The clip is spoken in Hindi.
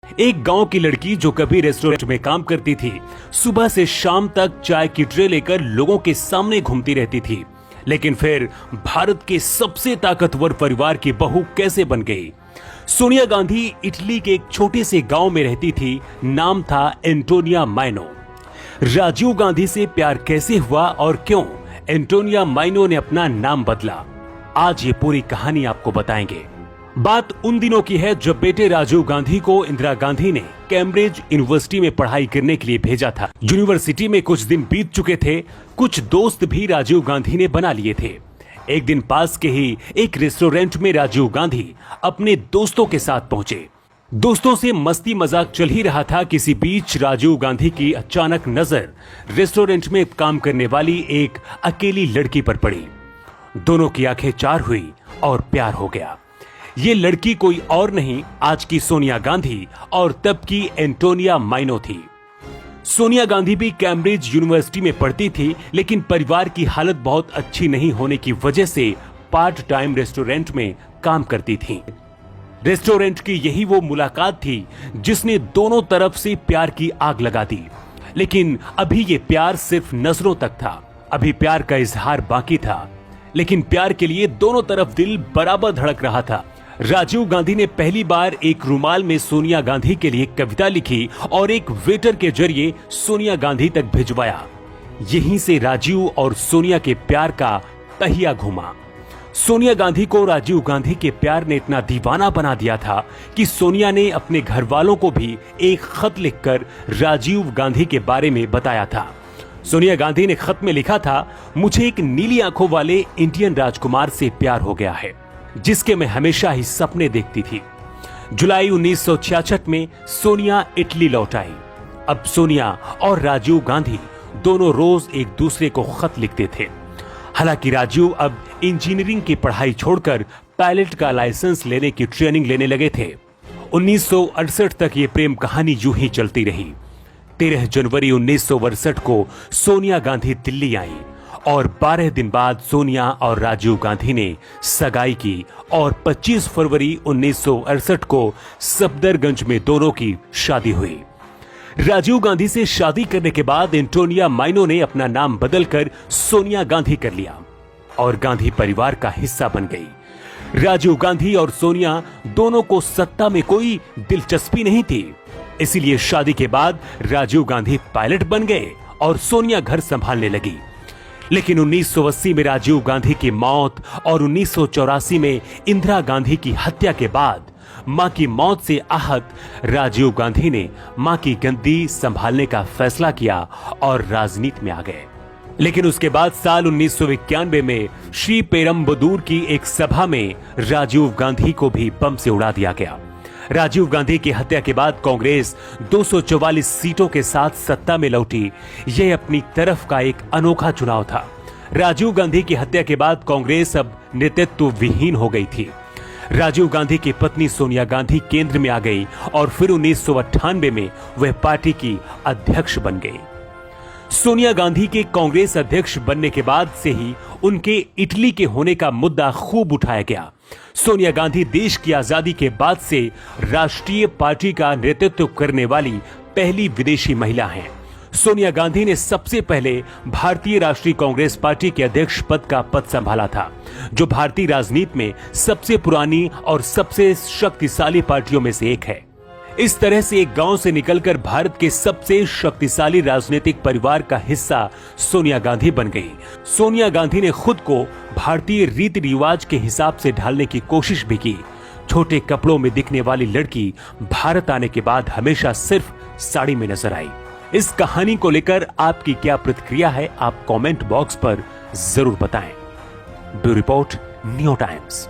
एक गांव की लड़की जो कभी रेस्टोरेंट में काम करती थी, सुबह से शाम तक चाय की ट्रे लेकर लोगों के सामने घूमती रहती थी। लेकिन फिर भारत के सबसे ताकतवर परिवार की बहू कैसे बन गई? सोनिया गांधी इटली के एक छोटे से गांव में रहती थी। नाम था एंटोनिया माइनो। राजीव गांधी से प्यार कैसे हुआ और क्यों एंटोनिया माइनो ने अपना नाम बदला, आज ये पूरी कहानी आपको बताएंगे। बात उन दिनों की है जब बेटे राजीव गांधी को इंदिरा गांधी ने कैम्ब्रिज यूनिवर्सिटी में पढ़ाई करने के लिए भेजा था। यूनिवर्सिटी में कुछ दिन बीत चुके थे, कुछ दोस्त भी राजीव गांधी ने बना लिए थे। एक दिन पास के ही एक रेस्टोरेंट में राजीव गांधी अपने दोस्तों के साथ पहुंचे। दोस्तों से मस्ती मजाक चल ही रहा था, किसी बीच राजीव गांधी की अचानक नजर रेस्टोरेंट में काम करने वाली एक अकेली लड़की पर पड़ी। दोनों की आंखें चार हुई और प्यार हो गया। ये लड़की कोई और नहीं, आज की सोनिया गांधी और तब की एंटोनिया माइनो थी। सोनिया गांधी भी कैम्ब्रिज यूनिवर्सिटी में पढ़ती थी, लेकिन परिवार की हालत बहुत अच्छी नहीं होने की वजह से पार्ट टाइम रेस्टोरेंट में काम करती थी। रेस्टोरेंट की यही वो मुलाकात थी जिसने दोनों तरफ से प्यार की आग लगा दी। लेकिन अभी ये प्यार सिर्फ नजरों तक था, अभी प्यार का इजहार बाकी था। लेकिन प्यार के लिए दोनों तरफ दिल बराबर धड़क रहा था। राजीव गांधी ने पहली बार एक रुमाल में सोनिया गांधी के लिए कविता लिखी और एक वेटर के जरिए सोनिया गांधी तक भिजवाया। यहीं से राजीव और सोनिया के प्यार का पहिया घूमा। सोनिया गांधी को राजीव गांधी के प्यार ने इतना दीवाना बना दिया था कि सोनिया ने अपने घर वालों को भी एक खत लिखकर राजीव गांधी के बारे में बताया था। सोनिया गांधी ने खत में लिखा था, मुझे एक नीली आंखों वाले इंडियन राजकुमार से प्यार हो गया है, जिसके मैं हमेशा ही सपने देखती थी। जुलाई 1966 में सोनिया इटली लौट आई। अब सोनिया और राजीव गांधी दोनों रोज एक दूसरे को खत लिखते थे। हालांकि राजीव अब इंजीनियरिंग की पढ़ाई छोड़कर पायलट का लाइसेंस लेने की ट्रेनिंग लेने लगे थे। 1968 तक ये प्रेम कहानी यूं ही चलती रही। 13 जनवरी 1968 को सोनिया गांधी दिल्ली आई और 12 दिन बाद सोनिया और राजीव गांधी ने सगाई की और 25 फरवरी 1968 को सफदरगंज में दोनों की शादी हुई। राजीव गांधी से शादी करने के बाद एंटोनिया माइनो ने अपना नाम बदलकर सोनिया गांधी कर लिया और गांधी परिवार का हिस्सा बन गई। राजीव गांधी और सोनिया दोनों को सत्ता में कोई दिलचस्पी नहीं थी, इसीलिए शादी के बाद राजीव गांधी पायलट बन गए और सोनिया घर संभालने लगी। लेकिन 1980 में राजीव गांधी की मौत और 1984 में इंदिरा गांधी की हत्या के बाद मां की मौत से आहत राजीव गांधी ने मां की गद्दी संभालने का फैसला किया और राजनीति में आ गए। लेकिन उसके बाद साल 1991 में श्री पेरम्बदूर की एक सभा में राजीव गांधी को भी बम से उड़ा दिया गया। राजीव गांधी की हत्या के बाद कांग्रेस 244 सीटों के साथ सत्ता में लौटी। यह अपनी तरफ का एक अनोखा चुनाव था। राजीव गांधी की हत्या के बाद कांग्रेस अब नेतृत्व विहीन हो गई थी। राजीव गांधी की पत्नी सोनिया गांधी केंद्र में आ गई और फिर 1998 में वह पार्टी की अध्यक्ष बन गई। सोनिया गांधी के कांग्रेस अध्यक्ष बनने के बाद से ही उनके इटली के होने का मुद्दा खूब उठाया गया। सोनिया गांधी देश की आजादी के बाद से राष्ट्रीय पार्टी का नेतृत्व करने वाली पहली विदेशी महिला हैं। सोनिया गांधी ने सबसे पहले भारतीय राष्ट्रीय कांग्रेस पार्टी के अध्यक्ष पद का पद संभाला था, जो भारतीय राजनीति में सबसे पुरानी और सबसे शक्तिशाली पार्टियों में से एक है। इस तरह से एक गांव से निकलकर भारत के सबसे शक्तिशाली राजनीतिक परिवार का हिस्सा सोनिया गांधी बन गई। सोनिया गांधी ने खुद को भारतीय रीति रिवाज के हिसाब से ढालने की कोशिश भी की। छोटे कपड़ों में दिखने वाली लड़की भारत आने के बाद हमेशा सिर्फ साड़ी में नजर आई। इस कहानी को लेकर आपकी क्या प्रतिक्रिया है, आप कमेंट बॉक्स पर जरूर बताएं। Bureau report, new times.